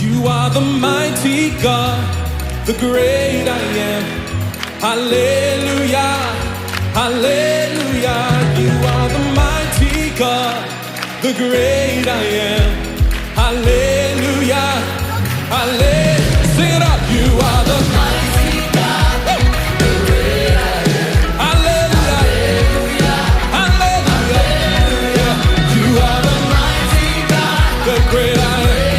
You are the mighty God, the great I am. Hallelujah, hallelujah. You are the mighty God, the great I am. Hallelujah, hallelujah. Sing it out. You are the mighty God, the great I am. Hallelujah, hallelujah. You are the mighty God, the great I am.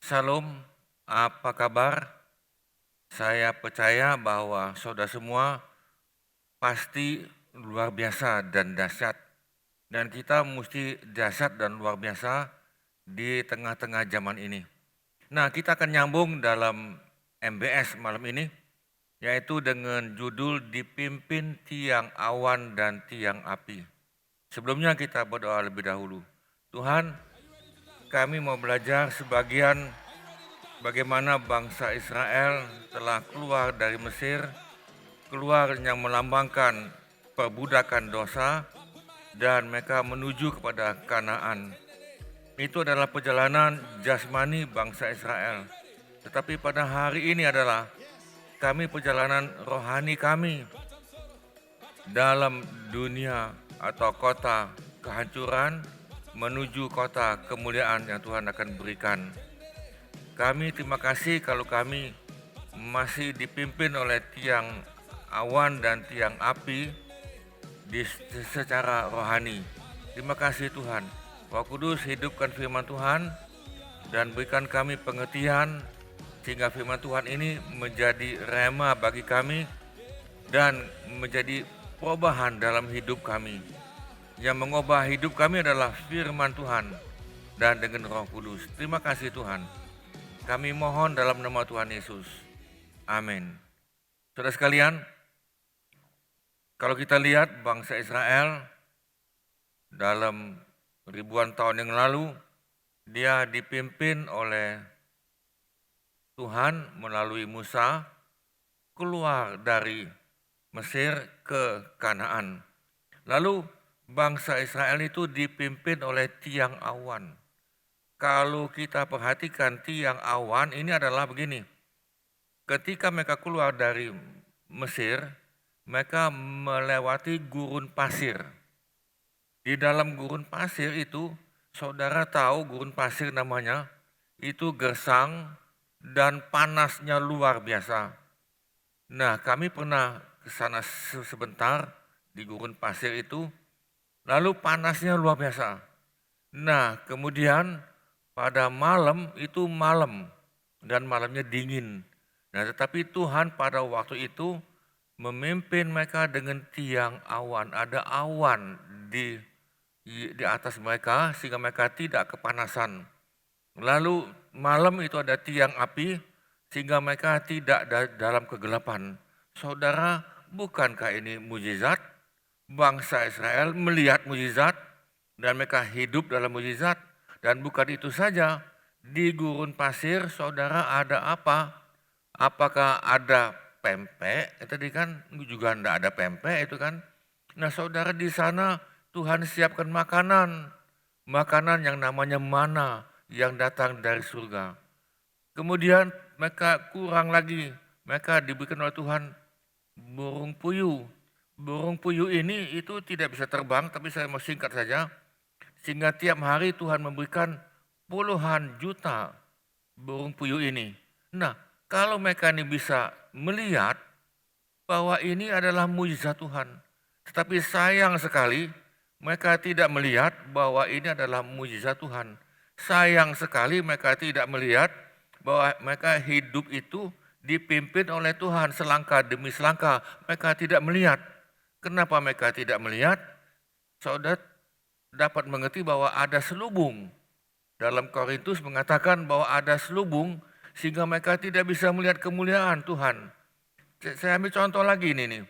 Salam, apa kabar? Saya percaya bahwa saudara semua pasti luar biasa dan dahsyat. Dan kita mesti dahsyat dan luar biasa di tengah-tengah zaman ini. Nah, kita akan nyambung dalam MBS malam ini, yaitu dengan judul Dipimpin Tiang Awan dan Tiang Api. Sebelumnya kita berdoa lebih dahulu. Tuhan, kami mau belajar sebagian bagaimana bangsa Israel telah keluar dari Mesir, keluar yang melambangkan perbudakan dosa, dan mereka menuju kepada Kanaan. Itu adalah perjalanan jasmani bangsa Israel. Tetapi pada hari ini adalah kami perjalanan rohani kami dalam dunia atau kota kehancuran menuju kota kemuliaan yang Tuhan akan berikan. Kami terima kasih kalau kami masih dipimpin oleh tiang awan dan tiang api secara rohani. Terima kasih Tuhan. Roh Kudus, hidupkan firman Tuhan dan berikan kami pengertian sehingga firman Tuhan ini menjadi rema bagi kami dan menjadi perubahan dalam hidup kami. Yang mengubah hidup kami adalah firman Tuhan dan dengan Roh Kudus. Terima kasih Tuhan. Kami mohon dalam nama Tuhan Yesus. Amin. Saudara sekalian, kalau kita lihat bangsa Israel dalam ribuan tahun yang lalu, dia dipimpin oleh Tuhan melalui Musa keluar dari Mesir ke Kanaan. Lalu bangsa Israel itu dipimpin oleh tiang awan. Kalau kita perhatikan tiang awan ini adalah begini. Ketika mereka keluar dari Mesir, mereka melewati gurun pasir. Di dalam gurun pasir itu, saudara tahu gurun pasir namanya, itu gersang dan panasnya luar biasa. Nah, kami pernah ke sana sebentar di gurun pasir itu, lalu panasnya luar biasa. Nah, kemudian pada malam itu malam dan malamnya dingin. Nah, tetapi Tuhan pada waktu itu memimpin mereka dengan tiang awan. Ada awan di atas mereka sehingga mereka tidak kepanasan. Lalu malam itu ada tiang api sehingga mereka tidak dalam kegelapan. Saudara, bukankah ini mukjizat? Bangsa Israel melihat mukjizat dan mereka hidup dalam mukjizat. Dan bukan itu saja, di gurun pasir saudara ada apa? Apakah ada pempek? Tadi kan juga tidak ada pempek itu kan. Nah saudara, di sana Tuhan siapkan makanan. Makanan yang namanya mana yang datang dari surga. Kemudian mereka kurang lagi. Mereka diberikan oleh Tuhan burung puyuh. Burung puyuh ini itu tidak bisa terbang, tapi saya mau singkat saja. Sehingga tiap hari Tuhan memberikan puluhan juta burung puyuh ini. Nah, kalau mereka ini bisa melihat bahwa ini adalah mukjizat Tuhan. Tetapi sayang sekali mereka tidak melihat bahwa ini adalah mukjizat Tuhan. Sayang sekali mereka tidak melihat bahwa mereka hidup itu dipimpin oleh Tuhan selangkah demi selangkah. Mereka tidak melihat. Kenapa mereka tidak melihat? Saudara dapat mengerti bahwa ada selubung Dalam Korintus mengatakan bahwa ada selubung sehingga mereka tidak bisa melihat kemuliaan Tuhan. Saya ambil contoh lagi ini nih.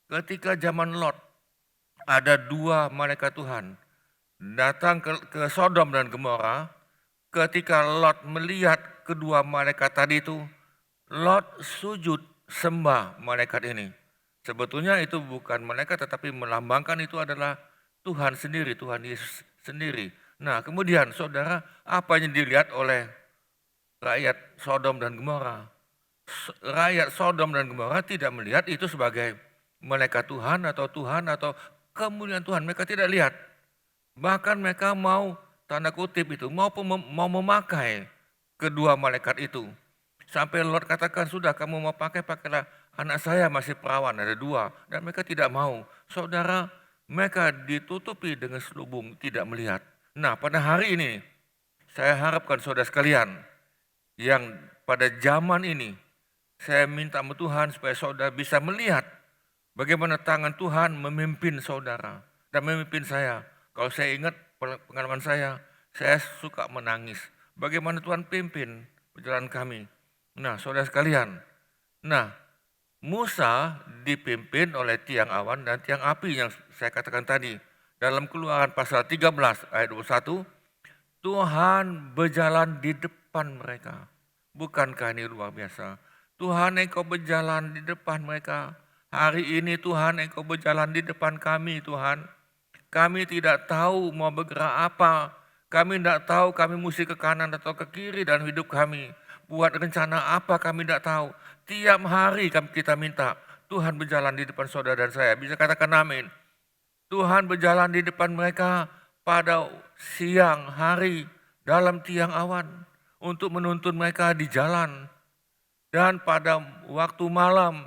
Ketika zaman Lot, ada 2 malaikat Tuhan datang ke Sodom dan Gomora. Ketika Lot melihat kedua malaikat tadi itu, Lot sujud sembah malaikat ini. Sebetulnya itu bukan malaikat tetapi melambangkan itu adalah Tuhan sendiri, Tuhan Yesus sendiri. Nah kemudian saudara, apa yang dilihat oleh rakyat Sodom dan Gomora? Rakyat Sodom dan Gomora tidak melihat itu sebagai malaikat Tuhan atau kemuliaan Tuhan. Mereka tidak lihat. Bahkan mereka mau, tanda kutip itu, mau memakai kedua malaikat itu. Sampai Lot katakan, sudah kamu mau pakailah, anak saya masih perawan, ada 2. Dan mereka tidak mau. Saudara, mereka ditutupi dengan selubung, tidak melihat. Nah pada hari ini, saya harapkan saudara sekalian, yang pada zaman ini, saya minta sama Tuhan supaya saudara bisa melihat bagaimana tangan Tuhan memimpin saudara dan memimpin saya. Kalau saya ingat pengalaman saya suka menangis. Bagaimana Tuhan pimpin perjalanan kami. Nah saudara sekalian, Musa dipimpin oleh tiang awan dan tiang api yang saya katakan tadi. Dalam Keluaran pasal 13 ayat 21, Tuhan berjalan di depan mereka. Bukankah ini luar biasa? Tuhan engkau berjalan di depan mereka. Hari ini Tuhan engkau berjalan di depan kami Tuhan. Kami tidak tahu mau bergerak apa. Kami tidak tahu kami mesti ke kanan atau ke kiri dalam hidup kami. Buat rencana apa kami tidak tahu. Tiap hari kita minta Tuhan berjalan di depan saudara dan saya. Bisa katakan amin. Tuhan berjalan di depan mereka pada siang hari dalam tiang awan untuk menuntun mereka di jalan. Dan pada waktu malam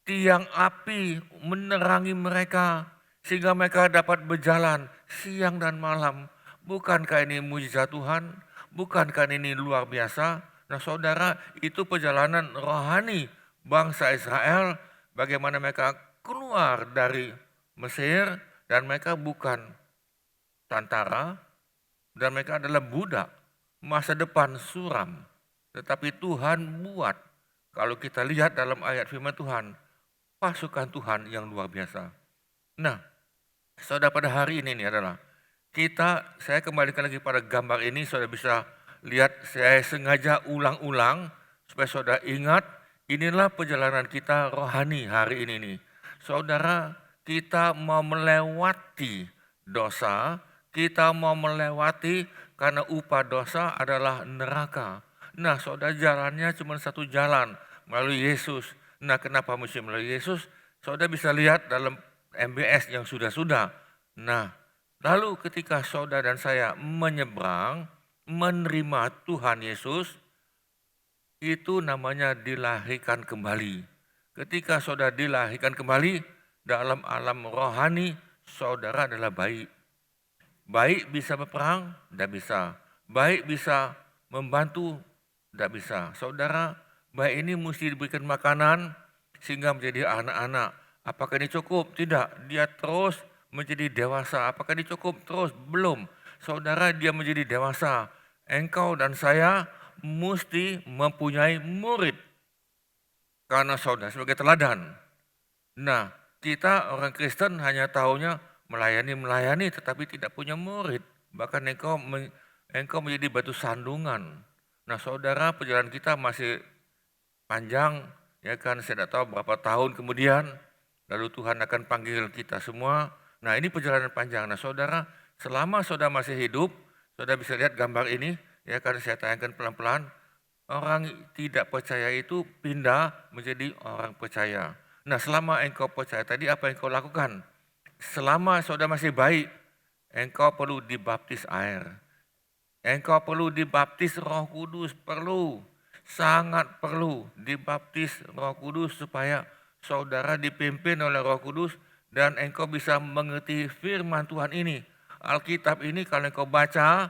tiang api menerangi mereka sehingga mereka dapat berjalan siang dan malam. Bukankah ini mujizat Tuhan? Bukankah ini luar biasa? Nah saudara, itu perjalanan rohani bangsa Israel. Bagaimana mereka keluar dari Mesir dan mereka bukan tentara dan mereka adalah budak. Masa depan suram. Tetapi Tuhan buat, kalau kita lihat dalam ayat firman Tuhan, pasukan Tuhan yang luar biasa. Nah, saudara pada hari ini adalah saya kembalikan lagi pada gambar ini, saudara bisa lihat, saya sengaja ulang-ulang supaya saudara ingat, inilah perjalanan kita rohani hari ini nih. Saudara, kita mau melewati dosa, kita mau melewati karena upah dosa adalah neraka. Nah saudara, jalannya cuma satu jalan, melalui Yesus. Nah kenapa mesti melalui Yesus? Saudara bisa lihat dalam MBS yang sudah-sudah. Nah lalu ketika saudara dan saya menyeberang, menerima Tuhan Yesus, itu namanya dilahirkan kembali. Ketika saudara dilahirkan kembali, dalam alam rohani, saudara adalah baik. Baik bisa berperang? Tidak bisa. Baik bisa membantu? Tidak bisa. Saudara, baik ini mesti diberikan makanan sehingga menjadi anak-anak. Apakah ini cukup? Tidak. Dia terus menjadi dewasa. Apakah ini cukup? Terus. Belum. Saudara, dia menjadi dewasa. Engkau dan saya mesti mempunyai murid. Karena saudara sebagai teladan. Nah, kita orang Kristen hanya tahunya melayani tetapi tidak punya murid. Bahkan engkau menjadi batu sandungan. Nah saudara, perjalanan kita masih panjang, ya kan, saya tidak tahu berapa tahun kemudian, lalu Tuhan akan panggil kita semua. Nah ini perjalanan panjang. Nah saudara, selama saudara masih hidup, saudara bisa lihat gambar ini, ya kan, saya tayangkan pelan-pelan. Orang tidak percaya itu pindah menjadi orang percaya. Nah selama engkau percaya tadi, apa yang engkau lakukan? Selama saudara masih baik, engkau perlu dibaptis air. Engkau perlu dibaptis Roh Kudus, sangat perlu dibaptis Roh Kudus supaya saudara dipimpin oleh Roh Kudus dan engkau bisa mengerti firman Tuhan ini. Alkitab ini kalau engkau baca,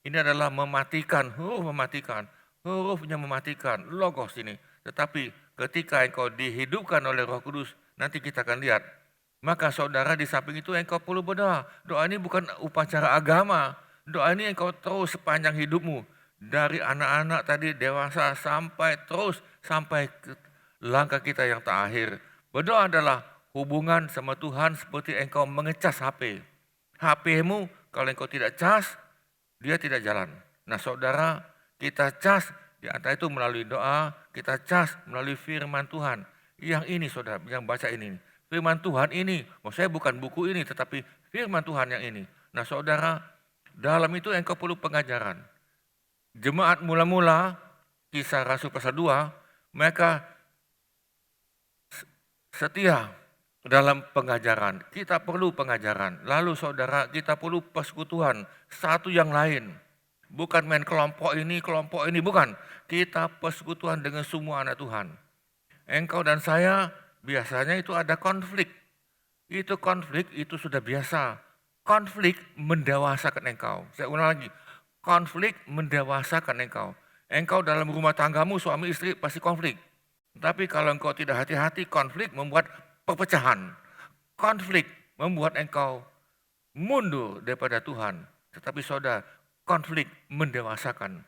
ini adalah mematikan, hurufnya mematikan, logos ini. Tetapi ketika engkau dihidupkan oleh Roh Kudus, nanti kita akan lihat. Maka saudara di samping itu engkau perlu berdoa. Doa ini bukan upacara agama, Doa ini engkau terus sepanjang hidupmu. Dari anak-anak tadi dewasa sampai terus sampai ke langkah kita yang terakhir. Berdoa adalah hubungan sama Tuhan seperti engkau mengecas HP. HP-mu kalau engkau tidak cas, dia tidak jalan. Nah saudara, kita cas di antara itu melalui doa, kita cas melalui firman Tuhan. Yang ini saudara, yang baca ini. Firman Tuhan ini, saya bukan buku ini tetapi firman Tuhan yang ini. Nah saudara, dalam itu engkau perlu pengajaran. Jemaat mula-mula, Kisah Rasul pasal 2, mereka setia dalam pengajaran. Kita perlu pengajaran. Lalu saudara, kita perlu persekutuan satu yang lain. Bukan main kelompok ini, bukan. Kita persekutuan dengan semua anak Tuhan. Engkau dan saya biasanya itu ada konflik. Itu konflik itu sudah biasa. Konflik mendewasakan engkau. Saya ulang lagi. Konflik mendewasakan engkau. Engkau dalam rumah tanggamu suami istri pasti konflik. Tapi kalau engkau tidak hati-hati, konflik membuat perpecahan. Konflik membuat engkau mundur daripada Tuhan. Tetapi saudara, konflik mendewasakan.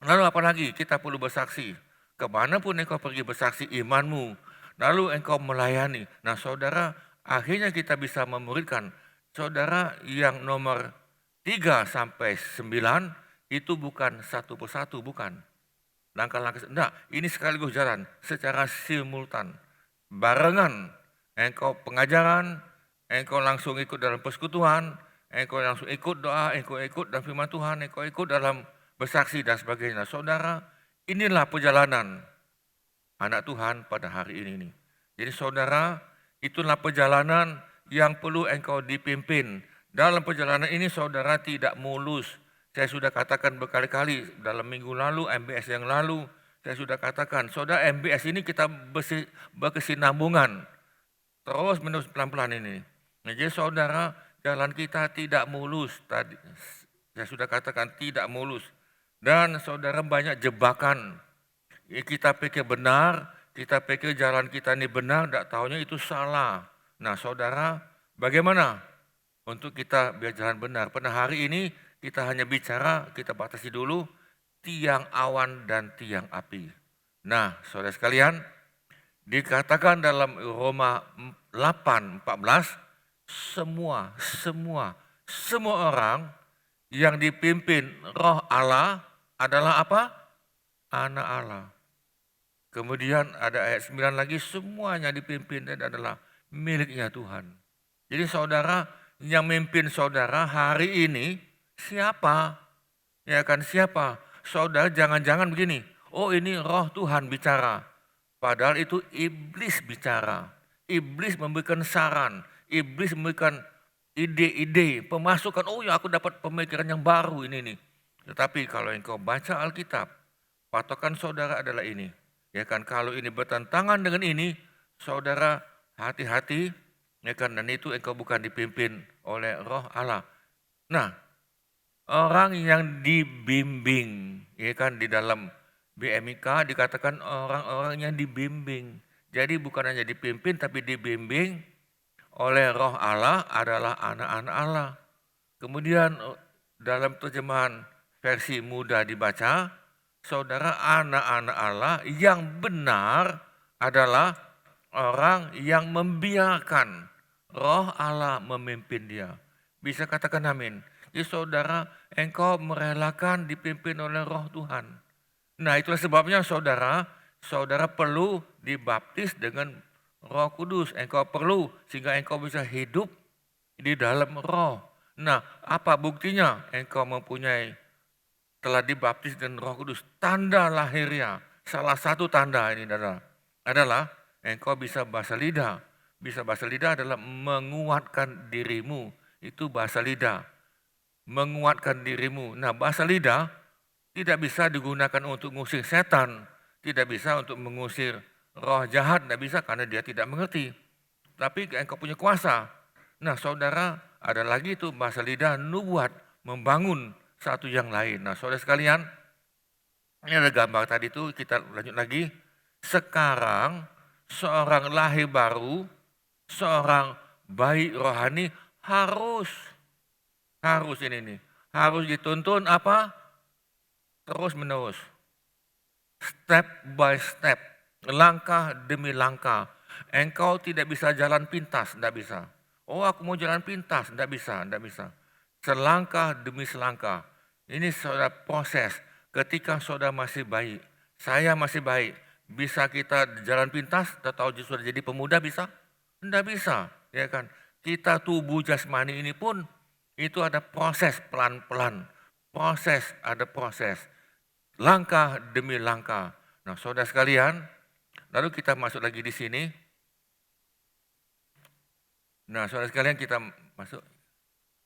Lalu apalagi kita perlu bersaksi. Kemanapun engkau pergi bersaksi imanmu. Lalu engkau melayani. Nah saudara, akhirnya kita bisa memuridkan. Saudara yang nomor 3 sampai 9 itu bukan satu persatu, bukan. Langkah-langkah, enggak, ini sekaligus jalan secara simultan. Barengan, engkau pengajaran, engkau langsung ikut dalam persekutuan, engkau langsung ikut doa, engkau ikut dalam firman Tuhan, engkau ikut dalam bersaksi dan sebagainya. Saudara, inilah perjalanan anak Tuhan pada hari ini. Jadi saudara, itulah perjalanan yang perlu engkau dipimpin. Dalam perjalanan ini saudara tidak mulus. Saya sudah katakan berkali-kali dalam minggu lalu, MBS yang lalu, saya sudah katakan, saudara MBS ini kita berkesinambungan. Terus menerus pelan-pelan ini. Nah, jadi saudara, jalan kita tidak mulus. Tadi saya sudah katakan tidak mulus. Dan saudara banyak jebakan. Kita pikir benar, kita pikir jalan kita ini benar, tidak tahunya itu salah. Nah saudara, bagaimana untuk kita biar jalan benar? Pada hari ini kita hanya bicara, kita batasi dulu, tiang awan dan tiang api. Nah saudara sekalian, dikatakan dalam Roma 8:14, semua orang yang dipimpin roh Allah adalah apa? Anak Allah. Kemudian ada ayat 9 lagi, semuanya dipimpin dan adalah miliknya Tuhan. Jadi saudara, yang memimpin saudara hari ini siapa? Ya kan siapa? Saudara jangan-jangan begini, oh ini roh Tuhan bicara. Padahal itu iblis bicara. Iblis memberikan saran, iblis memberikan ide-ide, pemasukan, oh ya aku dapat pemikiran yang baru ini nih. Tetapi kalau engkau baca Alkitab, patokan saudara adalah ini. Ya kan, kalau ini bertentangan dengan ini, saudara hati-hati, ya kan, dan itu engkau bukan dipimpin oleh roh Allah. Nah, orang yang dibimbing, ya kan, di dalam BMIK dikatakan orang-orang yang dibimbing. Jadi bukan hanya dipimpin tapi dibimbing oleh roh Allah adalah anak-anak Allah. Kemudian dalam terjemahan versi mudah dibaca, saudara, anak-anak Allah yang benar adalah orang yang membiarkan roh Allah memimpin dia. Bisa katakan amin. Jadi saudara, engkau merelakan dipimpin oleh roh Tuhan. Nah itulah sebabnya saudara perlu dibaptis dengan Roh Kudus. Engkau perlu sehingga engkau bisa hidup di dalam roh. Nah apa buktinya? Engkau mempunyai telah dibaptis dengan Roh Kudus, tanda lahirnya. Salah satu tanda ini adalah engkau bisa bahasa lidah. Bisa bahasa lidah adalah menguatkan dirimu. Itu bahasa lidah. Menguatkan dirimu. Nah bahasa lidah tidak bisa digunakan untuk mengusir setan. Tidak bisa untuk mengusir roh jahat. Tidak bisa karena dia tidak mengerti. Tapi engkau punya kuasa. Nah saudara, ada lagi itu bahasa lidah nubuat, membangun satu yang lain. Nah saudara sekalian, ini ada gambar tadi itu, kita lanjut lagi. Sekarang seorang lahir baru, seorang bayi rohani harus Harus ini nih. Harus dituntun apa? Terus menerus. Step by step. Langkah demi langkah. Engkau tidak bisa jalan pintas, tidak bisa. Oh aku mau jalan pintas, tidak bisa, tidak bisa. Selangkah demi selangkah. Ini saudara proses. Ketika saudara masih baik, saya masih baik. Bisa kita jalan pintas, atau sudah jadi pemuda bisa? Tidak bisa, ya kan? Kita tubuh jasmani ini pun itu ada proses pelan-pelan. Proses, ada proses. Langkah demi langkah. Nah, saudara sekalian, lalu kita masuk lagi di sini. Nah, saudara sekalian kita masuk.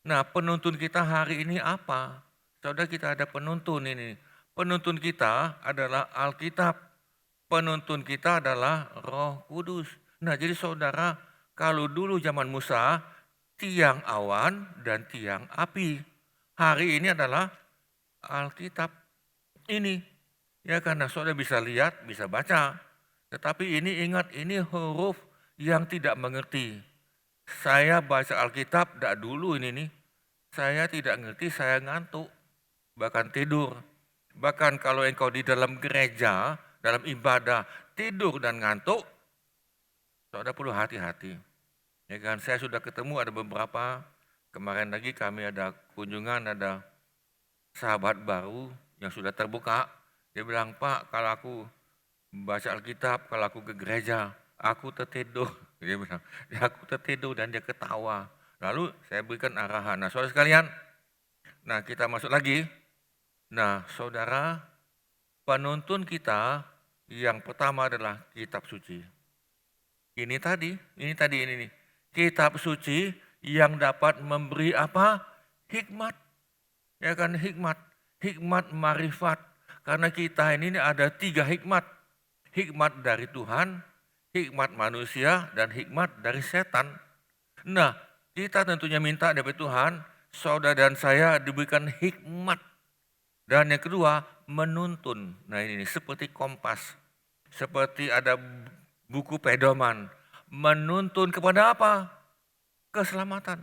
Nah, penuntun kita hari ini apa? Saudara, kita ada penuntun ini. Penuntun kita adalah Alkitab. Penuntun kita adalah Roh Kudus. Nah, jadi saudara, kalau dulu zaman Musa, tiang awan dan tiang api. Hari ini adalah Alkitab ini. Ya, karena saudara bisa lihat, bisa baca. Tetapi ini ingat, ini huruf yang tidak mengerti. Saya baca Alkitab, tidak dulu ini nih. Saya tidak ngerti, saya ngantuk. Bahkan tidur. Bahkan kalau engkau di dalam gereja, dalam ibadah, tidur dan ngantuk, saudara perlu hati-hati. Ya kan, saya sudah ketemu ada beberapa, kemarin lagi kami ada kunjungan, ada sahabat baru yang sudah terbuka. Dia bilang, Pak, kalau aku baca Alkitab, kalau aku ke gereja, aku tertidur. Dia bilang, ya aku tertidur dan dia ketawa. Lalu saya berikan arahan. Nah, saudara sekalian, nah kita masuk lagi. Nah, saudara, penuntun kita yang pertama adalah kitab suci. Ini nih. Kitab suci yang dapat memberi apa? Hikmat. Ya kan, hikmat. Hikmat marifat. Karena kita ini ada 3 hikmat. Hikmat dari Tuhan, hikmat manusia, dan hikmat dari setan. Nah, kita tentunya minta dari Tuhan, saudara dan saya diberikan hikmat. Dan yang kedua, menuntun. Nah ini seperti kompas, seperti ada buku pedoman. Menuntun kepada apa? Keselamatan.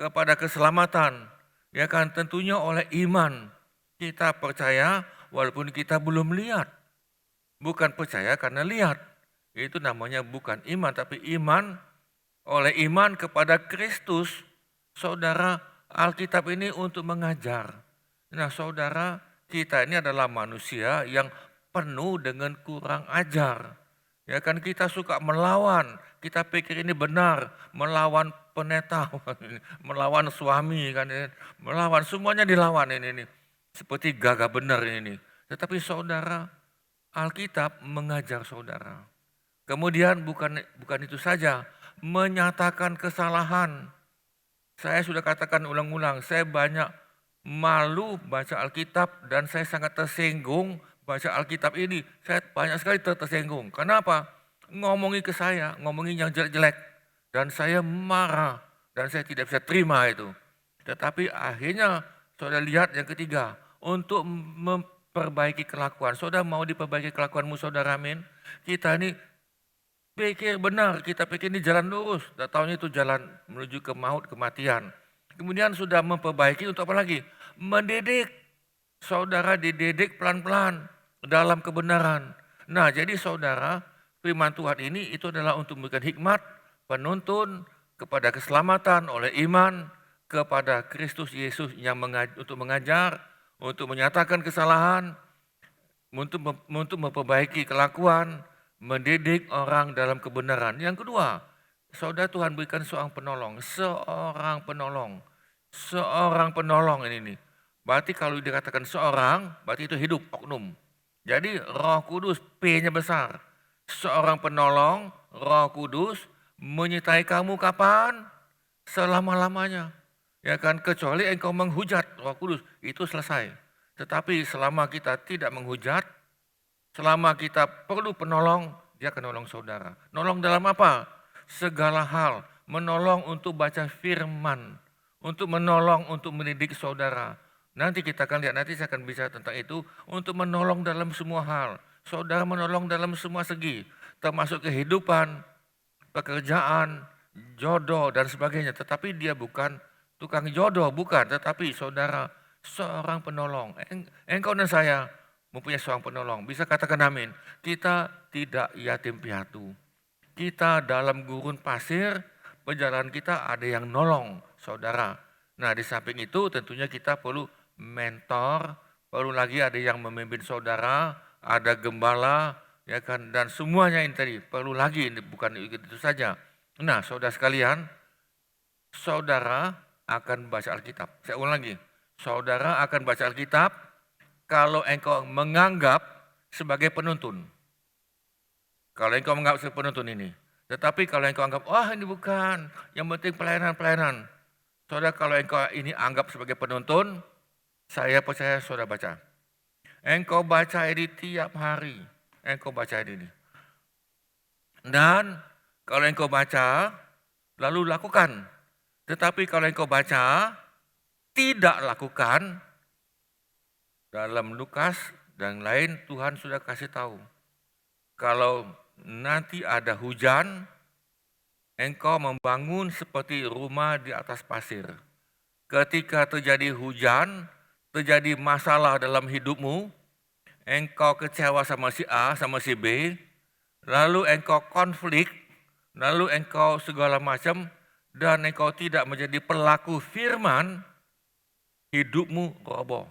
Kepada keselamatan. Ya kan, tentunya oleh iman. Kita percaya walaupun kita belum lihat. Bukan percaya karena lihat. Itu namanya bukan iman, tapi iman oleh iman kepada Kristus. Saudara, Alkitab ini untuk mengajar. Nah saudara, kita ini adalah manusia yang penuh dengan kurang ajar. Ya kan, kita suka melawan, kita pikir ini benar, melawan pendeta, melawan suami, kan, melawan, semuanya dilawan ini. Seperti gagah benar ini. Tetapi saudara, Alkitab mengajar saudara. Kemudian bukan itu saja, menyatakan kesalahan. Saya sudah katakan ulang-ulang, saya banyak malu baca Alkitab dan saya sangat tersinggung baca Alkitab ini. Saya banyak sekali tersinggung. Kenapa? Ngomongin ke saya, ngomongin yang jelek-jelek. Dan saya marah dan saya tidak bisa terima itu. Tetapi akhirnya saudara lihat yang ketiga, untuk memperbaiki kelakuan. Saudara mau diperbaiki kelakuanmu saudara, amin. Kita ini pikir benar, kita pikir ini jalan lurus. Tak tahunya itu jalan menuju ke maut, kematian. Kemudian sudah memperbaiki untuk apa lagi? Mendidik. Saudara dididik pelan-pelan dalam kebenaran. Nah jadi saudara, firman Tuhan ini itu adalah untuk memberikan hikmat, penuntun kepada keselamatan oleh iman kepada Kristus Yesus yang untuk mengajar, untuk menyatakan kesalahan, untuk memperbaiki kelakuan, mendidik orang dalam kebenaran. Yang kedua, saudara, Tuhan berikan seorang penolong. Seorang penolong ini nih. Berarti kalau dikatakan seorang, berarti itu hidup, oknum. Jadi Roh Kudus, P-nya besar. Seorang penolong, Roh Kudus, menyertai kamu kapan? Selama-lamanya. Ya kan, kecuali engkau menghujat Roh Kudus, itu selesai. Tetapi selama kita tidak menghujat, selama kita perlu penolong, dia akan nolong saudara. Nolong dalam apa? Segala hal. Menolong untuk baca firman. Untuk menolong, untuk mendidik saudara. Nanti kita akan lihat, nanti saya akan bicara tentang itu. Untuk menolong dalam semua hal. Saudara menolong dalam semua segi. Termasuk kehidupan, pekerjaan, jodoh dan sebagainya. Tetapi dia bukan tukang jodoh, bukan. Tetapi saudara, seorang penolong. Engkau dan saya mempunyai seorang penolong. Bisa katakan amin. Kita tidak yatim piatu. Kita dalam gurun pasir, perjalanan kita ada yang nolong, saudara. Nah, di samping itu tentunya kita perlu mentor, perlu lagi ada yang memimpin saudara, ada gembala, ya kan, dan semuanya ini tadi perlu lagi, bukan itu saja. Nah, saudara sekalian, saudara akan baca Alkitab. Saya ulang lagi, saudara akan baca Alkitab kalau engkau menganggap sebagai penuntun. Kalau engkau menganggap sebagai penuntun ini. Tetapi kalau engkau anggap, wah ini bukan, yang penting pelayanan. Saudara, kalau engkau ini anggap sebagai penuntun, saya percaya saudara baca. Engkau baca ini tiap hari. Engkau baca ini. Dan kalau engkau baca, lalu lakukan. Tetapi kalau engkau baca, tidak lakukan, dalam Lukas dan lain Tuhan sudah kasih tahu. Kalau nanti ada hujan, engkau membangun seperti rumah di atas pasir. Ketika terjadi hujan, terjadi masalah dalam hidupmu, engkau kecewa sama si A, sama si B, lalu engkau konflik, lalu engkau segala macam, dan engkau tidak menjadi pelaku firman, hidupmu roboh.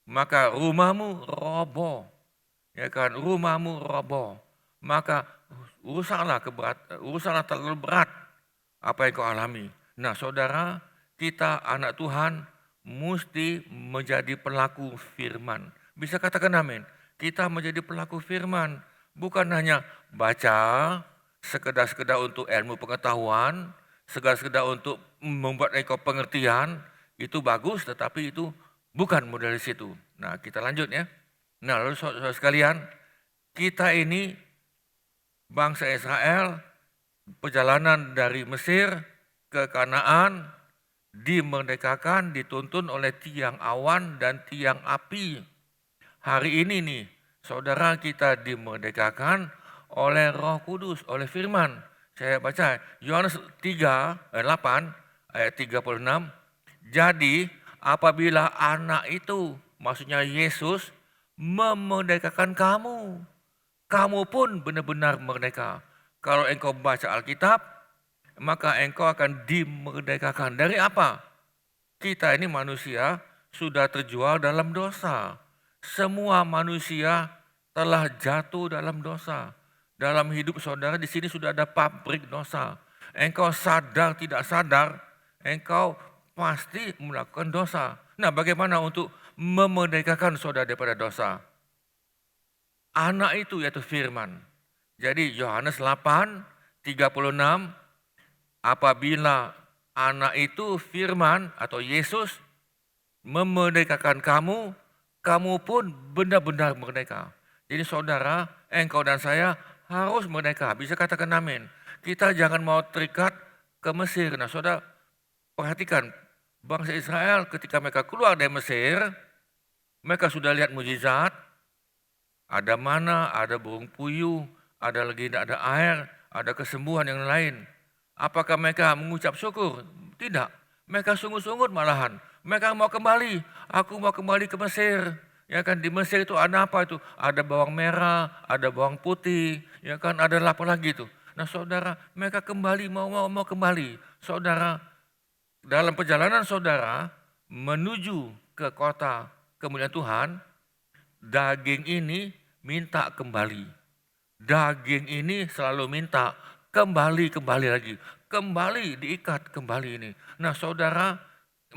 Maka rumahmu roboh, ya kan, rumahmu roboh. Maka uruskanlah terlalu berat apa yang kau alami. Nah saudara, kita anak Tuhan mesti menjadi pelaku firman. Bisa katakan amin. Kita menjadi pelaku firman. Bukan hanya baca, sekedar untuk ilmu pengetahuan, sekedar untuk membuat engkau pengertian, itu bagus, tetapi itu bukan modal situ. Nah kita lanjut ya. Nah lalu saudara sekalian, kita ini bangsa Israel, perjalanan dari Mesir ke Kanaan, dimerdekakan, dituntun oleh tiang awan dan tiang api. Hari ini nih, saudara kita dimerdekakan oleh Roh Kudus, oleh firman. Saya baca Yohanes 8 ayat 36. Jadi apabila anak itu, maksudnya Yesus, memerdekakan kamu, kamu pun benar-benar merdeka. Kalau engkau baca Alkitab, maka engkau akan dimerdekakan. Dari apa? Kita ini manusia sudah terjual dalam dosa. Semua manusia telah jatuh dalam dosa. Dalam hidup saudara di sini sudah ada pabrik dosa. Engkau sadar tidak sadar, engkau pasti melakukan dosa. Nah, bagaimana untuk memerdekakan saudara daripada dosa? Anak itu yaitu firman. Jadi Yohanes 8:36, apabila anak itu firman atau Yesus memerdekakan kamu, kamu pun benar-benar merdeka. Jadi saudara, engkau dan saya harus merdeka. Bisa katakan amin. Kita jangan mau terikat ke Mesir. Nah saudara, perhatikan bangsa Israel ketika mereka keluar dari Mesir, mereka sudah lihat mujizat. Ada mana, ada burung puyuh, ada lagi tidak ada air, ada kesembuhan yang lain. Apakah mereka mengucap syukur? Tidak. Mereka sungguh-sungguh malahan. Mereka mau kembali. Aku mau kembali ke Mesir. Ya kan, di Mesir itu ada apa itu? Ada bawang merah, ada bawang putih, ya kan, ada apa lagi itu. Nah saudara, mereka kembali, mau kembali. Saudara, dalam perjalanan saudara menuju ke kota kemuliaan Tuhan, daging ini minta kembali. Daging ini selalu minta kembali lagi. Kembali diikat kembali ini. Nah saudara,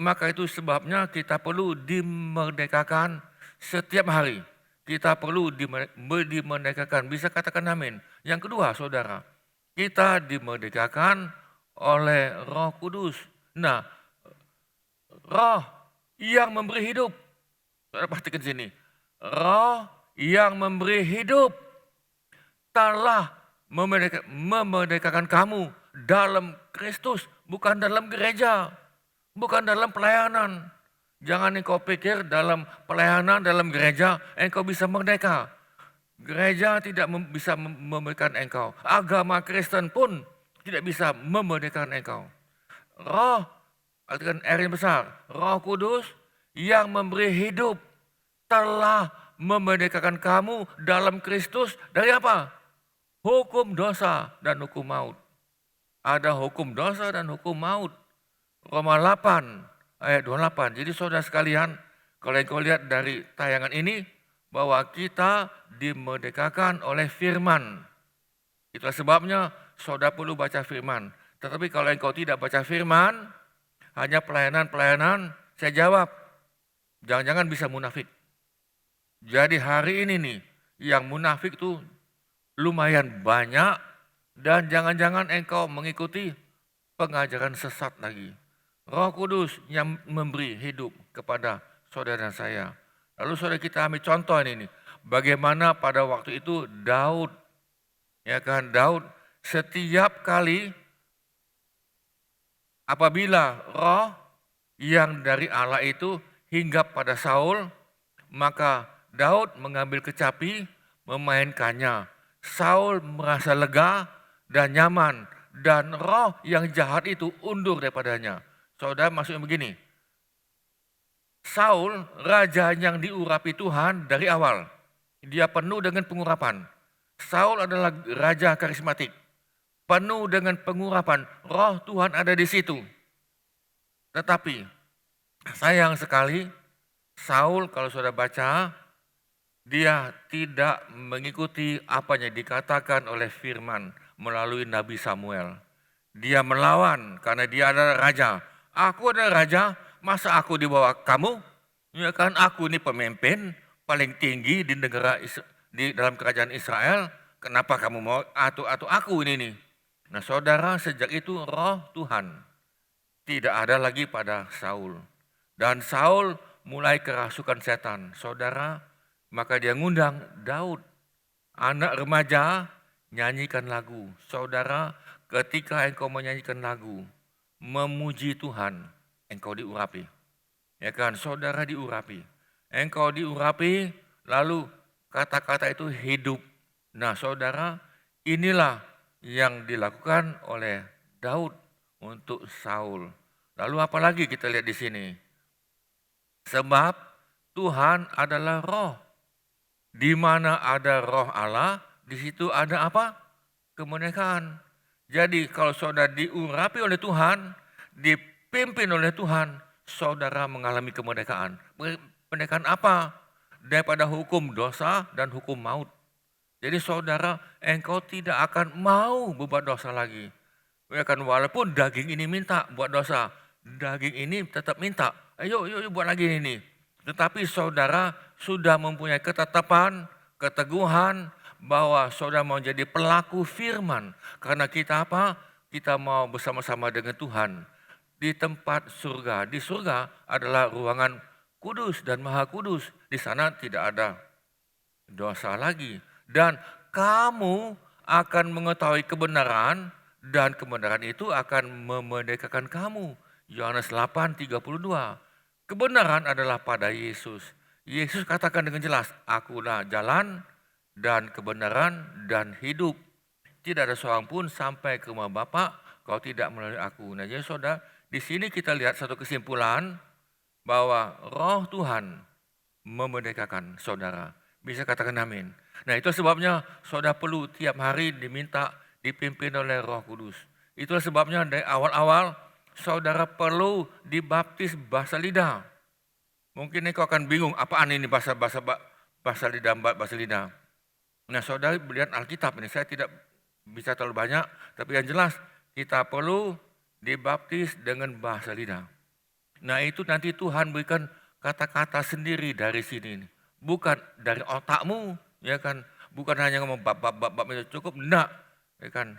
maka itu sebabnya kita perlu dimerdekakan setiap hari. Kita perlu dimerdekakan. Bisa katakan amin. Yang kedua saudara, kita dimerdekakan oleh Roh Kudus. Nah, Roh yang memberi hidup. Saudara perhatikan sini. Roh yang memberi hidup telah memerdekakan kamu dalam Kristus, bukan dalam gereja, bukan dalam pelayanan. Jangan engkau pikir dalam pelayanan, dalam gereja engkau bisa merdeka. Gereja tidak bisa memerdekakan engkau. Agama Kristen pun tidak bisa memerdekakan engkau. Roh artikan R yang besar. Roh Kudus yang memberi hidup telah memerdekakan kamu dalam Kristus dari apa? Hukum dosa dan hukum maut. Ada hukum dosa dan hukum maut. Roma 8 ayat 28. Jadi saudara sekalian, kalau engkau lihat dari tayangan ini, bahwa kita dimerdekakan oleh firman. Itulah sebabnya saudara perlu baca firman. Tetapi kalau engkau tidak baca firman, hanya pelayanan-pelayanan, saya jawab, jangan-jangan bisa munafik. Jadi hari ini nih, yang munafik tuh lumayan banyak dan jangan-jangan engkau mengikuti pengajaran sesat lagi. Roh Kudus yang memberi hidup kepada saudara dan saya. Lalu saudara kita ambil contoh ini, bagaimana pada waktu itu Daud, ya kan, Daud setiap kali apabila roh yang dari Allah itu hinggap pada Saul, maka Daud mengambil kecapi, memainkannya. Saul merasa lega dan nyaman, dan roh yang jahat itu undur daripadanya. Saudara, maksudnya begini, Saul raja yang diurapi Tuhan dari awal. Dia penuh dengan pengurapan. Saul adalah raja karismatik, penuh dengan pengurapan, roh Tuhan ada di situ. Tetapi sayang sekali, Saul kalau sudah baca, dia tidak mengikuti apa yang dikatakan oleh firman melalui Nabi Samuel. Dia melawan karena dia adalah raja. Aku adalah raja, masa aku di bawah kamu? Ya kan, aku ini pemimpin paling tinggi di negara di dalam kerajaan Israel. Kenapa kamu mau atur-atur aku ini nih? Nah saudara, sejak itu roh Tuhan tidak ada lagi pada Saul. Dan Saul mulai kerasukan setan. Saudara, maka dia ngundang Daud, anak remaja, nyanyikan lagu. Saudara, ketika engkau menyanyikan lagu, memuji Tuhan, engkau diurapi. Ya kan, saudara diurapi. Engkau diurapi, lalu kata-kata itu hidup. Nah saudara, inilah yang dilakukan oleh Daud untuk Saul. Lalu apalagi kita lihat di sini? Sebab Tuhan adalah roh. Di mana ada roh Allah, di situ ada apa? Kemerdekaan. Jadi kalau saudara diurapi oleh Tuhan, dipimpin oleh Tuhan, saudara mengalami kemerdekaan. Kemerdekaan apa? Daripada hukum dosa dan hukum maut. Jadi saudara, engkau tidak akan mau berbuat dosa lagi. Ya kan, walaupun daging ini minta buat dosa, daging ini tetap minta, ayo buat lagi ini. Tetapi saudara sudah mempunyai ketetapan, keteguhan bahwa saudara mau jadi pelaku firman. Karena kita apa? Kita mau bersama-sama dengan Tuhan di tempat surga. Di surga adalah ruangan kudus dan maha kudus. Di sana tidak ada dosa lagi. Dan kamu akan mengetahui kebenaran, dan kebenaran itu akan memerdekakan kamu. Yohanes 8:32. Kebenaran adalah pada Yesus. Yesus katakan dengan jelas, akulah jalan dan kebenaran dan hidup. Tidak ada seorang pun sampai ke rumah Bapa kalau tidak melalui aku. Nah jadi saudara, di sini kita lihat satu kesimpulan bahwa roh Tuhan memerdekakan saudara. Bisa katakan amin. Nah itu sebabnya saudara perlu tiap hari diminta dipimpin oleh Roh Kudus. Itulah sebabnya dari awal-awal saudara perlu dibaptis bahasa lidah. Mungkin engkau akan bingung, apaan ini bahasa lidah. Nah saudara lihat Alkitab ini, saya tidak bisa terlalu banyak, tapi yang jelas kita perlu dibaptis dengan bahasa lidah. Nah itu nanti Tuhan berikan kata-kata sendiri dari sini. Bukan dari otakmu, ya kan? Bukan hanya ngomong bab itu cukup, enggak, ya kan?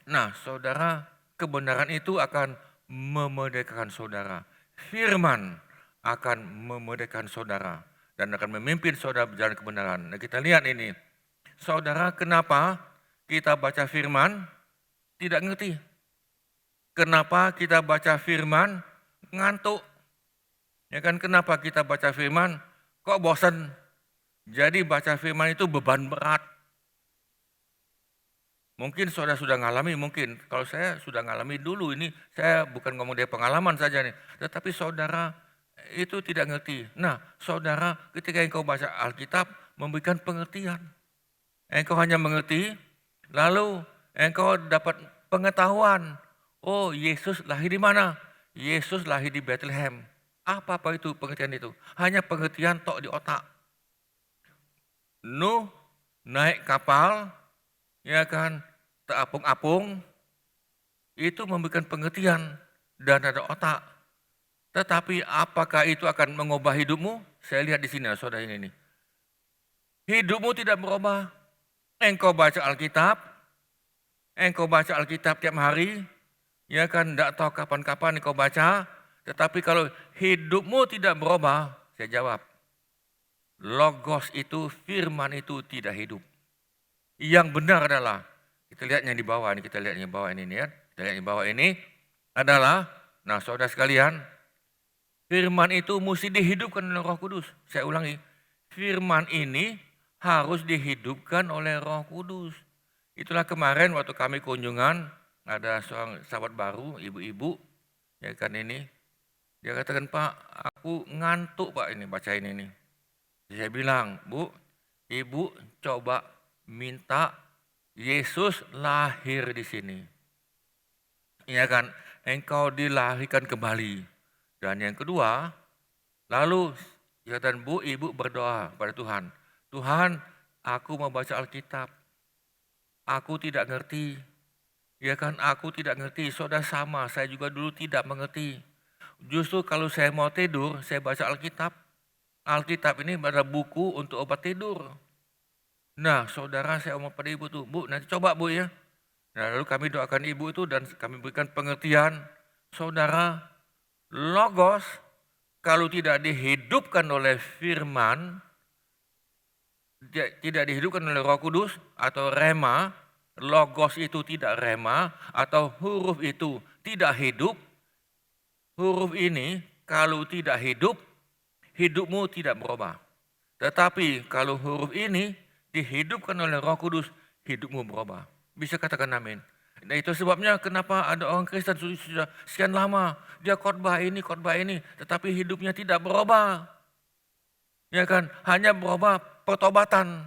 Nah saudara, kebenaran itu akan memerdekakan saudara. Firman akan memerdekakan saudara dan akan memimpin saudara berjalan kebenaran. Nah kita lihat ini, saudara, kenapa kita baca firman tidak ngerti? Kenapa kita baca firman ngantuk? Ya kan, kenapa kita baca firman kok bosan? Jadi baca firman itu beban berat. Mungkin saudara sudah ngalami, mungkin. Kalau saya sudah ngalami dulu, ini saya bukan ngomong dari pengalaman saja nih. Tetapi saudara itu tidak ngerti. Nah, saudara ketika engkau baca Alkitab memberikan pengertian. Engkau hanya mengerti, lalu engkau dapat pengetahuan. Oh, Yesus lahir di mana? Yesus lahir di Bethlehem. Apa itu pengertian itu? Hanya pengertian tok di otak. Nuh naik kapal, ya kan, terapung-apung, itu memberikan pengertian dan ada otak. Tetapi apakah itu akan mengubah hidupmu? Saya lihat di sini, saudara ini. Hidupmu tidak berubah. Engkau baca Alkitab tiap hari, ya kan, tidak tahu kapan-kapan engkau baca. Tetapi kalau hidupmu tidak berubah, saya jawab, logos itu, firman itu tidak hidup. Yang benar adalah, kita lihatnya di bawah ini, kita lihat di bawah ini ya. Kita lihat di bawah ini adalah, nah saudara sekalian, firman itu mesti dihidupkan oleh Roh Kudus. Saya ulangi, firman ini harus dihidupkan oleh Roh Kudus. Itulah kemarin waktu kami kunjungan, ada seorang sahabat baru, ibu-ibu, ya kan ini. Dia katakan, Pak, aku ngantuk Pak ini bacain ini. Saya bilang, Bu, Ibu coba minta Yesus lahir di sini. Ya kan, engkau dilahirkan kembali. Dan yang kedua, lalu ya dan Bu, Ibu berdoa pada Tuhan. Tuhan, aku mau baca Alkitab. Aku tidak ngerti. Ya kan, aku tidak ngerti. Saudara sama, saya juga dulu tidak mengerti. Justru kalau saya mau tidur, saya baca Alkitab. Alkitab ini adalah buku untuk obat tidur. Nah, saudara saya mau pada ibu tuh, Bu, nanti coba Bu ya. Nah, lalu kami doakan ibu itu dan kami berikan pengertian. Saudara, logos kalau tidak dihidupkan oleh firman, tidak dihidupkan oleh Roh Kudus atau rema, logos itu tidak rema atau huruf itu tidak hidup. Huruf ini kalau tidak hidup, hidupmu tidak berubah. Tetapi kalau huruf ini dihidupkan oleh Roh Kudus, hidupmu berubah. Bisa katakan amin. Nah itu sebabnya kenapa ada orang Kristen sudah sekian lama, dia khotbah ini, tetapi hidupnya tidak berubah. Ya kan, hanya berubah pertobatan.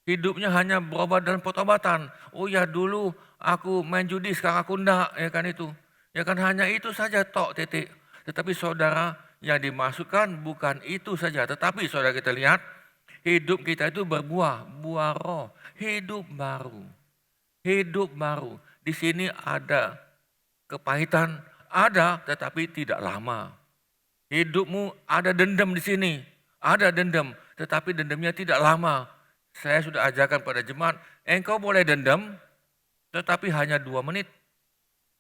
Hidupnya hanya berubah dalam pertobatan. Oh ya dulu aku main judi, sekarang aku enggak, ya kan itu. Ya kan hanya itu saja tok titik. Tetapi saudara yang dimasukkan bukan itu saja. Tetapi saudara kita lihat hidup kita itu berbuah, buah roh. Hidup baru. Hidup baru. Di sini ada kepahitan, ada tetapi tidak lama. Hidupmu ada dendam di sini. Ada dendam tetapi dendamnya tidak lama. Saya sudah ajarkan pada jemaat, engkau boleh dendam tetapi hanya 2 menit.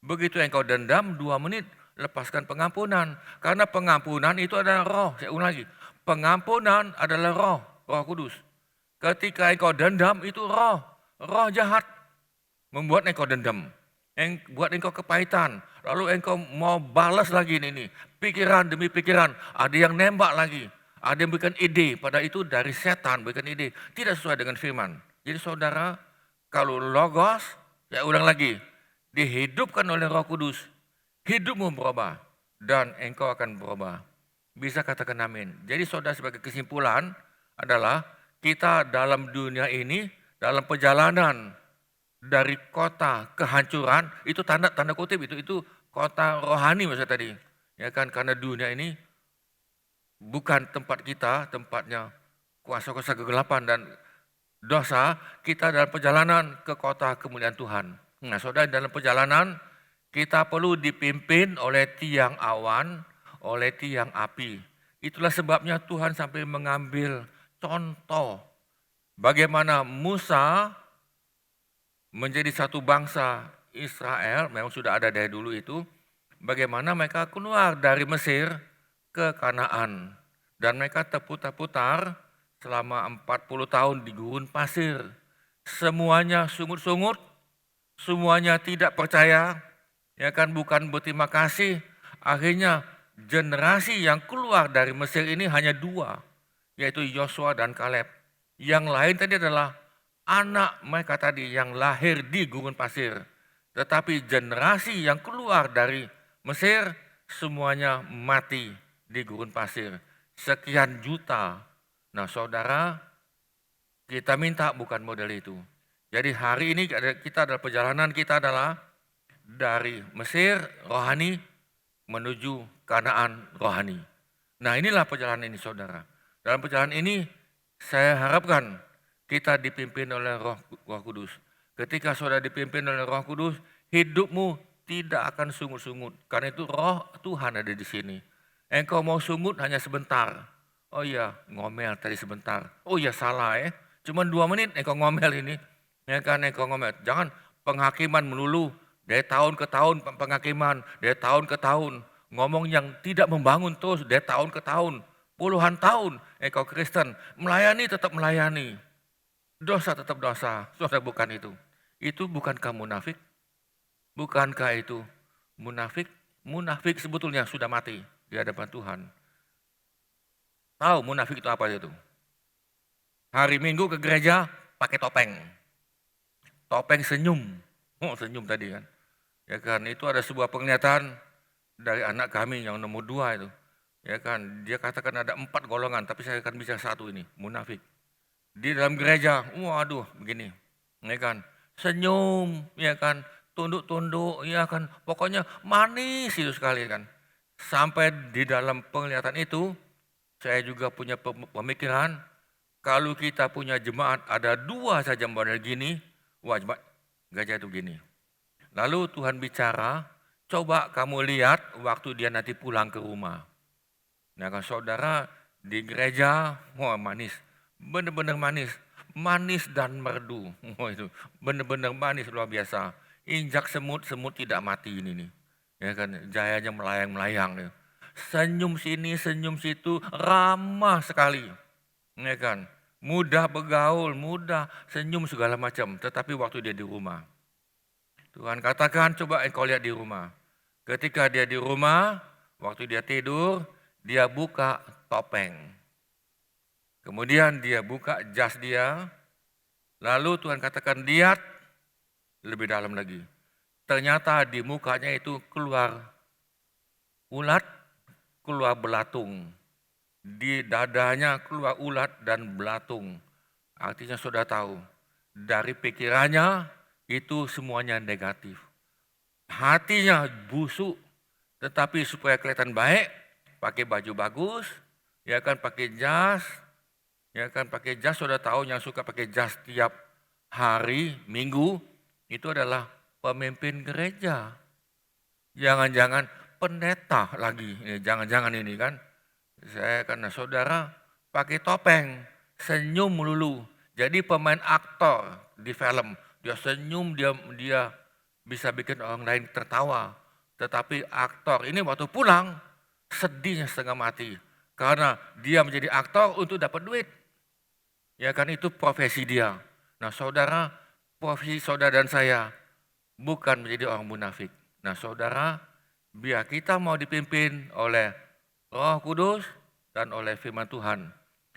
Begitu engkau dendam 2 menit, lepaskan pengampunan. Karena pengampunan itu adalah roh. Saya ulang lagi, pengampunan adalah roh, Roh Kudus. Ketika engkau dendam itu roh jahat. Membuat engkau dendam, buat engkau kepahitan. Lalu engkau mau balas lagi ini. Pikiran demi pikiran, ada yang nembak lagi. Ada yang berikan ide, pada itu dari setan berikan ide. Tidak sesuai dengan firman. Jadi saudara, kalau logos, saya ulang lagi, dihidupkan oleh Roh Kudus, hidupmu berubah dan engkau akan berubah. Bisa katakan amin. Jadi saudara sebagai kesimpulan adalah kita dalam dunia ini, dalam perjalanan dari kota kehancuran, itu tanda kutip itu kota rohani maksud tadi. Ya kan, karena dunia ini bukan tempat kita, tempatnya kuasa-kuasa kegelapan dan dosa. Kita dalam perjalanan ke kota kemuliaan Tuhan. Nah saudara, dalam perjalanan kita perlu dipimpin oleh tiang awan, oleh tiang api. Itulah sebabnya Tuhan sampai mengambil contoh bagaimana Musa menjadi satu bangsa Israel, memang sudah ada dari dulu itu, bagaimana mereka keluar dari Mesir ke Kanaan. Dan mereka terputar-putar selama 40 tahun di gurun pasir. Semuanya sungut-sungut, semuanya tidak percaya, ya kan, bukan berterima kasih. Akhirnya generasi yang keluar dari Mesir ini hanya 2, yaitu Yosua dan Kaleb. Yang lain tadi adalah anak mereka tadi yang lahir di gurun pasir. Tetapi generasi yang keluar dari Mesir semuanya mati di gurun pasir. Sekian juta. Nah saudara, kita minta bukan model itu. Jadi hari ini kita adalah perjalanan kita adalah dari Mesir rohani menuju Kanaan rohani. Nah inilah perjalanan ini saudara. Dalam perjalanan ini saya harapkan kita dipimpin oleh Roh Kudus. Ketika saudara dipimpin oleh Roh Kudus, hidupmu tidak akan sungut-sungut. Karena itu Roh Tuhan ada di sini. Engkau mau sungut hanya sebentar. Oh iya, ngomel tadi sebentar. Oh iya salah ya. Cuma 2 menit engkau ngomel ini. Ya kan engkau ngomel. Jangan penghakiman melulu. Dari tahun ke tahun penghakiman. Dari tahun ke tahun. Ngomong yang tidak membangun terus. Dari tahun ke tahun. Puluhan tahun engkau Kristen. Melayani tetap melayani. Dosa tetap dosa. Saudara bukan itu. Itu bukankah munafik? Bukankah itu munafik? Munafik sebetulnya sudah mati di hadapan Tuhan. Tahu munafik itu apa itu? Hari Minggu ke gereja pakai topeng. Topeng senyum. Oh senyum tadi kan. Ya kan itu ada sebuah penglihatan dari anak kami yang nomor 2 itu. Ya kan dia katakan ada 4 golongan tapi saya akan bicara 1 ini. Munafik. Di dalam gereja, waduh begini. Ya kan senyum ya kan. Tunduk-tunduk ya kan. Pokoknya manis itu sekali kan. Sampai di dalam penglihatan itu saya juga punya pemikiran, kalau kita punya jemaat ada 2 saja model gini, wah jemaat gajah itu gini. Lalu Tuhan bicara, coba kamu lihat waktu dia nanti pulang ke rumah. Nah kan saudara di gereja, wah manis, benar-benar manis. Manis dan merdu, wah itu benar-benar manis luar biasa. Injak semut, semut tidak mati ini nih. Ya kan, jayanya melayang-melayang. Senyum sini, senyum situ, ramah sekali. Ya kan? Mudah bergaul, mudah senyum segala macam. Tetapi waktu dia di rumah. Tuhan katakan coba engkau lihat di rumah. Ketika dia di rumah, waktu dia tidur, dia buka topeng. Kemudian dia buka jas dia. Lalu Tuhan katakan lihat lebih dalam lagi. Ternyata di mukanya itu keluar ulat, keluar belatung. Di dadanya keluar ulat dan belatung. Artinya sudah tahu, dari pikirannya itu semuanya negatif. Hatinya busuk, tetapi supaya kelihatan baik, pakai baju bagus, ya kan pakai jas, sudah tahu yang suka pakai jas tiap hari, minggu, itu adalah pemimpin gereja. Jangan-jangan pendeta lagi, jangan-jangan ini kan. Saya karena saudara pakai topeng, senyum melulu. Jadi pemain aktor di film, dia senyum, dia bisa bikin orang lain tertawa. Tetapi aktor ini waktu pulang sedihnya setengah mati. Karena dia menjadi aktor untuk dapat duit. Ya kan itu profesi dia. Nah saudara, profesi saudara dan saya bukan menjadi orang munafik. Nah saudara, biar kita mau dipimpin oleh Roh Kudus dan oleh firman Tuhan.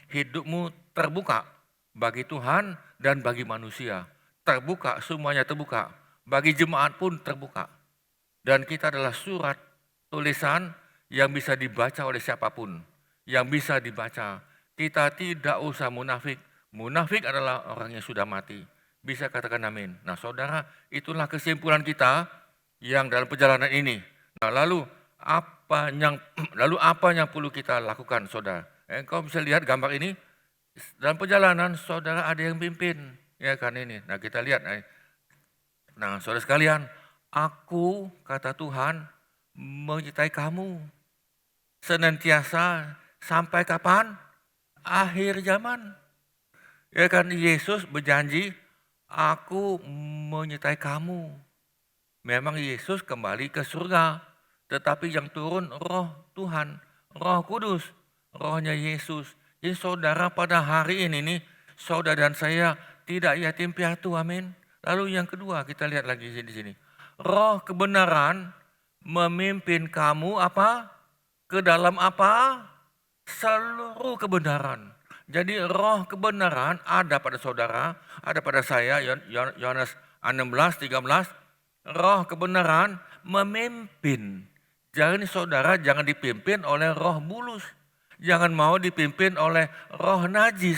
Hidupmu terbuka bagi Tuhan dan bagi manusia. Terbuka, semuanya terbuka. Bagi jemaat pun terbuka. Dan kita adalah surat tulisan yang bisa dibaca oleh siapapun. Yang bisa dibaca. Kita tidak usah munafik. Munafik adalah orang yang sudah mati. Bisa katakan amin. Nah saudara, itulah kesimpulan kita yang dalam perjalanan ini. Nah lalu apa yang perlu kita lakukan saudara? Engkau bisa lihat gambar ini. Dalam perjalanan saudara ada yang pimpin. Ya kan ini. Nah kita lihat. Nah saudara sekalian, aku kata Tuhan menyertai kamu. Senantiasa sampai kapan? Akhir zaman. Ya kan Yesus berjanji, aku menyertai kamu. Memang Yesus kembali ke surga. Tetapi yang turun roh Tuhan, Roh Kudus, rohnya Yesus. Jadi saudara pada hari ini nih, saudara dan saya tidak yatim piatu, amin. Lalu yang kedua kita lihat lagi di sini. Roh kebenaran memimpin kamu apa? Ke dalam apa? Seluruh kebenaran. Jadi roh kebenaran ada pada saudara, ada pada saya, Yohanes 16:13, roh kebenaran memimpin. Jangan saudara jangan dipimpin oleh roh bulus. Jangan mau dipimpin oleh roh najis.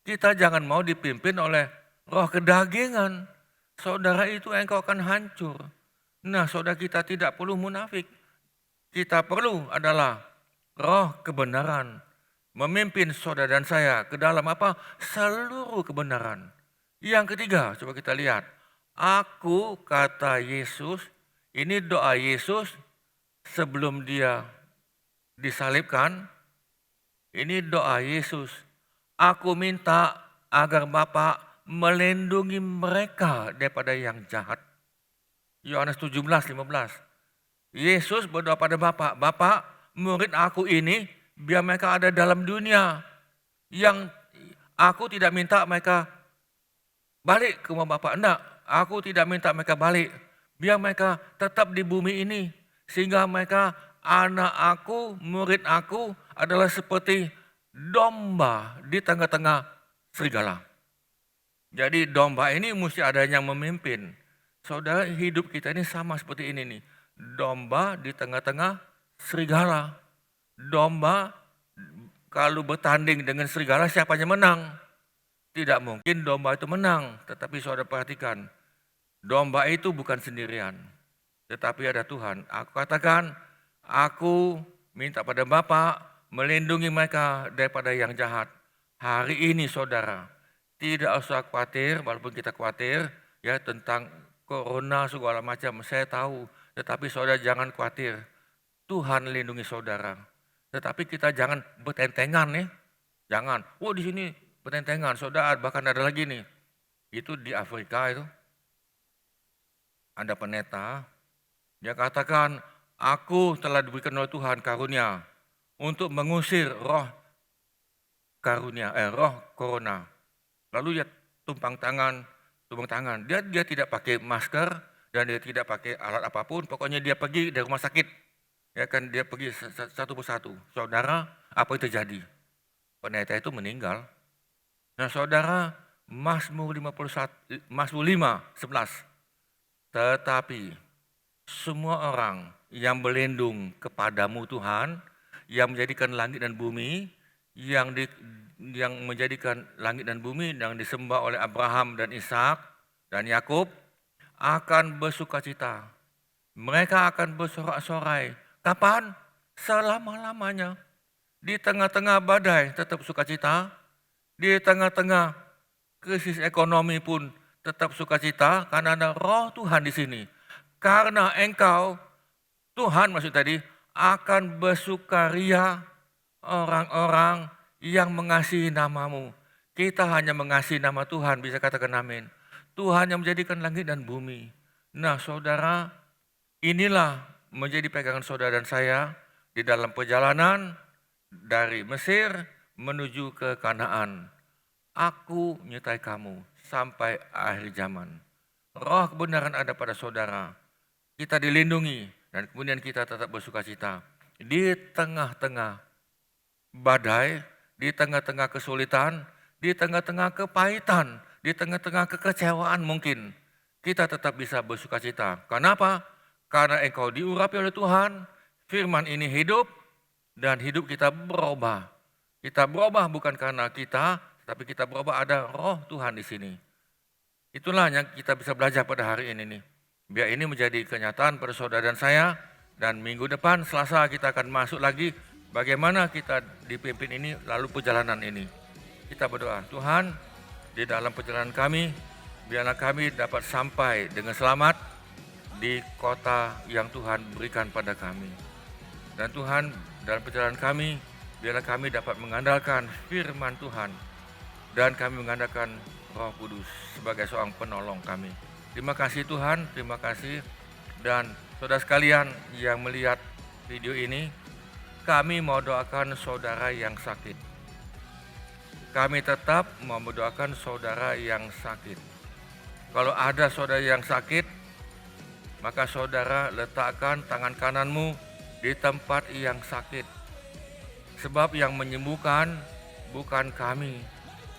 Kita jangan mau dipimpin oleh roh kedagingan. Saudara itu engkau akan hancur. Nah, saudara kita tidak perlu munafik. Kita perlu adalah roh kebenaran. Memimpin saudara dan saya ke dalam apa? Seluruh kebenaran. Yang ketiga, coba kita lihat. Aku, kata Yesus, ini doa Yesus sebelum dia disalibkan. Ini doa Yesus. Aku minta agar Bapa melindungi mereka daripada yang jahat. Yohanes 17:15. Yesus berdoa pada Bapa, Bapa, murid aku ini biar mereka ada dalam dunia. Yang aku tidak minta mereka balik ke rumah Bapa. Enggak, aku tidak minta mereka balik. Biar mereka tetap di bumi ini. Sehingga mereka, anak aku, murid aku adalah seperti domba di tengah-tengah serigala. Jadi domba ini mesti ada yang memimpin. Saudara, hidup kita ini sama seperti ini nih. Domba di tengah-tengah serigala. Domba kalau bertanding dengan serigala siapa yang menang? Tidak mungkin domba itu menang. Tetapi saudara perhatikan, domba itu bukan sendirian. Tetapi ada Tuhan. Aku katakan, aku minta pada Bapa melindungi mereka daripada yang jahat. Hari ini saudara, tidak usah khawatir, walaupun kita khawatir ya tentang corona segala macam, saya tahu. Tetapi saudara jangan khawatir, Tuhan lindungi saudara. Tetapi kita jangan bertentengan ya, jangan. Oh di sini bertentengan, saudara bahkan ada lagi nih, itu di Afrika itu ada pendeta, dia katakan, aku telah diberikan oleh Tuhan karunia untuk mengusir roh corona. Lalu dia tumpang tangan. Dia tidak pakai masker dan dia tidak pakai alat apapun. Pokoknya dia pergi dari rumah sakit. Ya kan dia pergi satu persatu. Saudara, apa yang terjadi? Pendeta itu meninggal. Nah, saudara, Mazmur 5:11. Tetapi semua orang yang berlindung kepadamu Tuhan, yang menjadikan langit dan bumi, yang menjadikan langit dan bumi yang disembah oleh Abraham dan Ishak dan Yakub akan bersukacita. Mereka akan bersorak-sorai. Kapan? Selama-lamanya. Di tengah-tengah badai tetap sukacita. Di tengah-tengah krisis ekonomi pun tetap sukacita karena ada roh Tuhan di sini. Karena engkau, Tuhan maksud tadi, akan bersukaria orang-orang yang mengasihi namamu. Kita hanya mengasihi nama Tuhan, bisa katakan amin. Tuhan yang menjadikan langit dan bumi. Nah saudara, inilah menjadi pegangan saudara dan saya di dalam perjalanan dari Mesir menuju ke Kanaan. Aku menyertai kamu sampai akhir zaman. Roh kebenaran ada pada saudara. Kita dilindungi dan kemudian kita tetap bersukacita. Di tengah-tengah badai, di tengah-tengah kesulitan, di tengah-tengah kepahitan, di tengah-tengah kekecewaan mungkin, kita tetap bisa bersukacita. Kenapa? Karena engkau diurapi oleh Tuhan, firman ini hidup, dan hidup kita berubah. Kita berubah bukan karena kita, tapi kita berubah ada roh Tuhan di sini. Itulah yang kita bisa belajar pada hari ini nih. Biar ini menjadi kenyataan pada saudara dan saya, dan minggu depan Selasa kita akan masuk lagi bagaimana kita dipimpin ini lalu perjalanan ini. Kita berdoa, Tuhan di dalam perjalanan kami, biarlah kami dapat sampai dengan selamat di kota yang Tuhan berikan pada kami. Dan Tuhan dalam perjalanan kami, biarlah kami dapat mengandalkan firman Tuhan dan kami mengandalkan Roh Kudus sebagai seorang penolong kami. Terima kasih Tuhan, terima kasih. Dan saudara sekalian yang melihat video ini, kami mau doakan saudara yang sakit. Kami tetap mau mendoakan saudara yang sakit. Kalau ada saudara yang sakit, maka saudara letakkan tangan kananmu di tempat yang sakit. Sebab yang menyembuhkan bukan kami,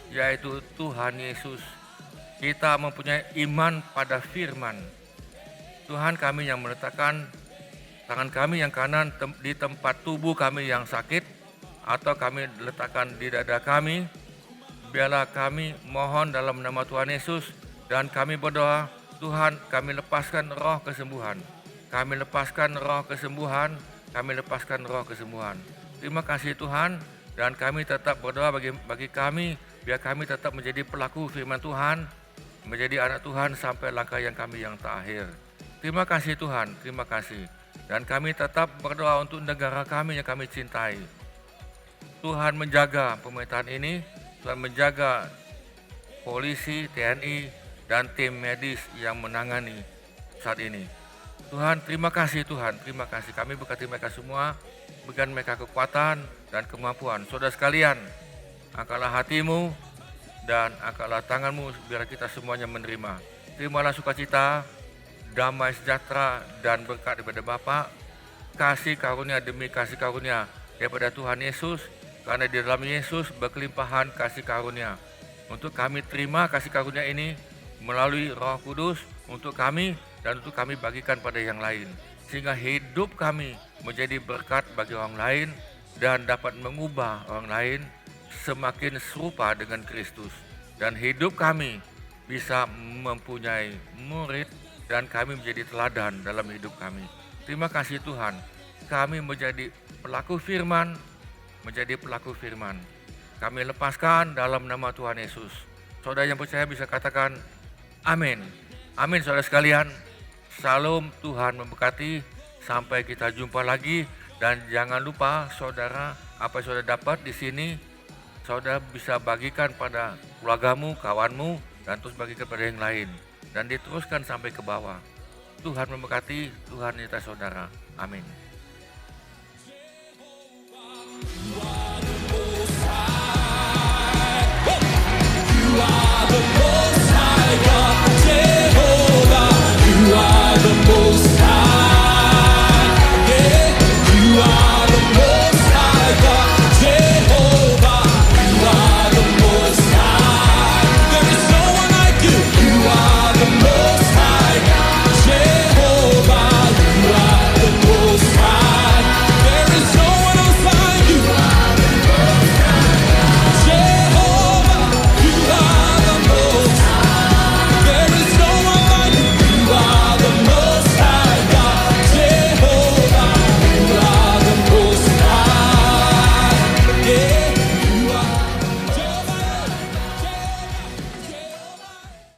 yaitu Tuhan Yesus. Kita mempunyai iman pada firman. Tuhan kami yang meletakkan tangan kami yang kanan di tempat tubuh kami yang sakit, atau kami letakkan di dada kami. Biarlah kami mohon dalam nama Tuhan Yesus, dan kami berdoa, Tuhan, kami lepaskan roh kesembuhan. Kami lepaskan roh kesembuhan. Kami lepaskan roh kesembuhan. Terima kasih Tuhan, dan kami tetap berdoa bagi kami, biar kami tetap menjadi pelaku firman Tuhan, menjadi anak Tuhan sampai langkah yang kami yang terakhir. Terima kasih Tuhan, terima kasih. Dan kami tetap berdoa untuk negara kami yang kami cintai. Tuhan menjaga pemerintahan ini, Tuhan menjaga polisi, TNI, dan tim medis yang menangani saat ini. Tuhan, terima kasih Tuhan, terima kasih. Kami berkati mereka semua, berikan mereka kekuatan dan kemampuan. Saudara sekalian, angkatlah hatimu dan angkatlah tanganmu biar kita semuanya menerima. Terimalah sukacita, damai sejahtera dan berkat daripada Bapa, kasih karunia demi kasih karunia daripada Tuhan Yesus, karena di dalam Yesus berkelimpahan kasih karunia. Untuk kami terima kasih karunia ini melalui Roh Kudus untuk kami dan untuk kami bagikan pada yang lain, sehingga hidup kami menjadi berkat bagi orang lain dan dapat mengubah orang lain semakin serupa dengan Kristus, dan hidup kami bisa mempunyai murid dan kami menjadi teladan dalam hidup kami. Terima kasih Tuhan, kami menjadi pelaku firman, Kami lepaskan dalam nama Tuhan Yesus. Saudara yang percaya bisa katakan amin. Amin saudara sekalian. Salam, Tuhan memberkati. Sampai kita jumpa lagi, dan jangan lupa saudara, apa yang saudara dapat di sini saudara bisa bagikan pada keluargamu, kawanmu, dan terus bagikan pada yang lain. Dan diteruskan sampai ke bawah. Tuhan memberkati, Tuhan menyertai saudara. Amin.